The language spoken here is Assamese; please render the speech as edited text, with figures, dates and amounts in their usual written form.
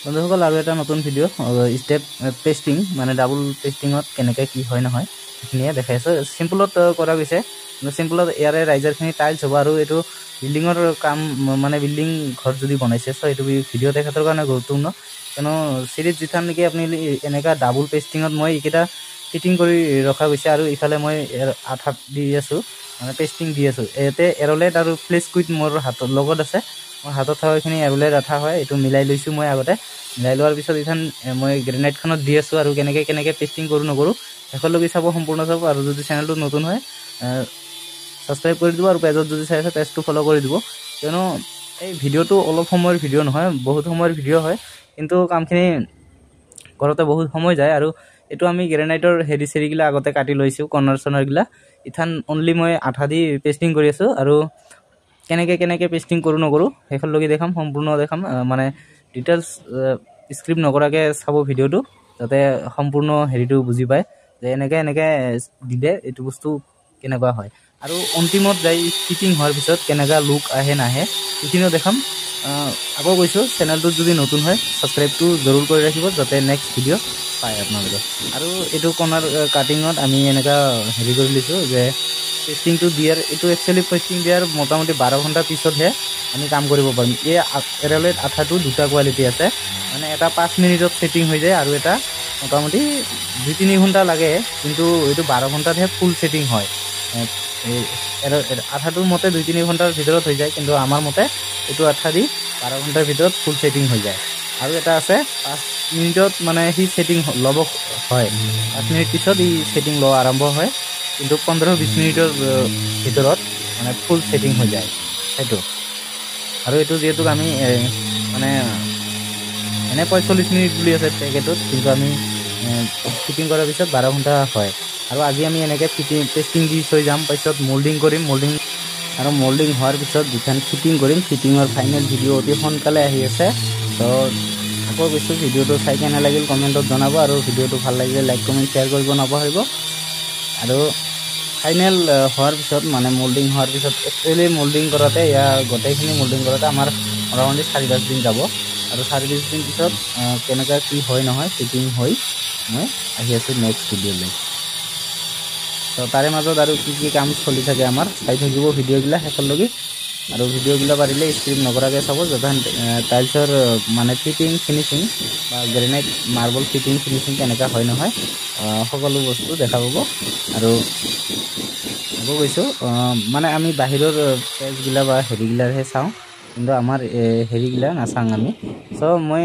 বন্ধুসকল আৰু এটা নতুন ভিডিঅ' ষ্টেপ পেষ্টিং মানে ডাবল পেষ্টিঙত কেনেকৈ কি হয় নহয় সেইখিনিয়ে দেখাই আছোঁ। চিম্পলত কৰা গৈছে, কিন্তু চিম্পলত ইয়াৰে ৰাইজাৰখিনি টাইলছ হ'ব আৰু এইটো বিল্ডিঙৰ কাম মানে বিল্ডিং ঘৰ যদি বনাইছে চ' এইটো ভিডিঅ' তেখেতৰ কাৰণে গুৰুত্বপূৰ্ণ, কিয়নো চিৰিজ যিথান নেকি আপুনি এনেকুৱা ডাবল পেষ্টিঙত মই এইকেইটা ফিটিং কৰি ৰখা গৈছে আৰু ইফালে মই আঠাত দি আছোঁ মানে পেষ্টিং দি আছোঁ। ইয়াতে এৰলেট আৰু ফ্লেছ কুইট মোৰ হাতৰ লগত আছে, মোৰ হাতত থকা এইখিনি এৰলেট আঠা হয়, এইটো মিলাই লৈছোঁ মই আগতে। মিলাই লোৱাৰ পিছত এইখন মই গ্ৰেনাইটখনত দি আছোঁ আৰু কেনেকৈ পেষ্টিং কৰোঁ নকৰোঁ শেষলৈকে চাব, সম্পূৰ্ণ চাব। আৰু যদি চেনেলটো নতুন হয় ছাবস্ক্ৰাইব কৰি দিব আৰু পেজত যদি চাই আছে পেজটো ফ'ল' কৰি দিব, কিয়নো এই ভিডিঅ'টো অলপ সময়ৰ ভিডিঅ' নহয়, বহুত সময়ৰ ভিডিঅ' হয়, কিন্তু কামখিনি কৰোঁতে বহুত সময় যায়। আৰু এইটো আমি গ্ৰেনাইটৰ চেৰিগিলা আগতে কাটি লৈছোঁ, কৰ্নাৰ চৰ্নাৰগিলা ইথান অনলি মই আঠা দি পেষ্টিং কৰি আছোঁ। আৰু কেনেকৈ পেষ্টিং কৰোঁ নকৰোঁ শেষলৈকে দেখাম, সম্পূৰ্ণ দেখাম, মানে ডিটেইলছ স্ক্ৰিপ্ট নকৰাকৈ চাব ভিডিঅ'টো, যাতে সম্পূৰ্ণ হেৰিটো বুজি পায় যে এনেকৈ দিলে এইটো বস্তু কেনেকুৱা হয়। আৰু অন্তিমত যাই ফিটিং হোৱাৰ পিছত কেনেকুৱা লুক আহে নাহে সেইখিনিও দেখাম। আকৌ কৈছোঁ চেনেলটোত যদি নতুন হয় ছাবস্ক্ৰাইবটো জৰুৰ কৰি ৰাখিব, যাতে নেক্সট ভিডিঅ' পায় আপোনালোকে। আৰু এইটো কৰ্নাৰ কাটিঙত আমি এনেকুৱা হেৰি কৰি লৈছোঁ যে পেষ্টিংটো দিয়াৰ, এইটো একচুৱেলি পেষ্টিং দিয়াৰ মোটামুটি 12 ঘণ্টা পিছতহে আমি কাম কৰিব পাৰিম। এই এৰলেট আঠাটো দুটা কোৱালিটি আছে, মানে এটা 5 মিনিটত ছেটিং হৈ যায় আৰু এটা মোটামুটি 2-3 ঘণ্টা লাগে, কিন্তু এইটো 12 ঘণ্টাতহে ফুল ছেটিং হয়। আঠাটোৰ মতে 2-3 ঘণ্টাৰ ভিতৰত হৈ যায়, কিন্তু আমাৰ মতে এইটো আঠা দি 12 ঘণ্টাৰ ভিতৰত ফুল ছেটিং হৈ যায়। আৰু এটা আছে 5 মিনিটত মানে সি ছেটিং ল'ব হয়, 5 মিনিট পিছত ই ছেটিং লোৱা আৰম্ভ হয়, কিন্তু 15-20 মিনিটৰ ভিতৰত মানে ফুল ছেটিং হৈ যায় সেইটো। আৰু এইটো যিহেতু আমি মানে এনে 45 মিনিট বুলি আছে পেকেটত, কিন্তু আমি ফিটিং কৰাৰ পিছত 12 ঘণ্টা হয়। আৰু আজি আমি এনেকৈ পেষ্টিং দি থৈ যাম, তাৰপিছত মল্ডিং কৰিম, মল্ডিং হোৱাৰ পিছত যিখন ফিটিং কৰিম, ফিটিঙৰ ফাইনেল ভিডিঅ' অতি সোনকালে আহি আছে। তো আকৌ কৈছোঁ ভিডিঅ'টো চাই কেনে লাগিল কমেণ্টত জনাব, আৰু ভিডিঅ'টো ভাল লাগিলে লাইক কমেণ্ট শ্বেয়াৰ কৰিব নাপাহৰিব। আৰু ফাইনেল হোৱাৰ পিছত মানে মল্ডিং হোৱাৰ পিছত একচুৱেলি মল্ডিং কৰাতে গোটেইখিনি মল্ডিং কৰাতে আমাৰ মোটামুটি 4-5 দিন যাব। আৰু 4-5 দিন পিছত কেনেকুৱা কি হয় নহয় ফিটিং হৈ মই আহি আছোঁ নেক্সট ভিডিঅ'লৈ। তো তাৰে মাজত আৰু কি কাম চলি থাকে আমাৰ চাই থাকিব ভিডিঅ'গিলা শেষলৈকে। আৰু ভিডিঅ'গিলা পাৰিলে স্ক্ৰিপ্ট নকৰাকৈ চাব, যাতে টাইলছৰ মানে ফিটিং ফিনিচিং বা গ্ৰেনাইট মাৰ্বল ফিটিং ফিনিচিং কেনেকুৱা হয় নহয় সকলো বস্তু দেখা পাব। আৰু আকৌ কৈছোঁ মানে আমি বাহিৰৰ পেজগিলা বা হেৰিগিলাৰহে চাওঁ, কিন্তু আমাৰ হেৰিগিলা নাচাওঁ আমি। চ' মই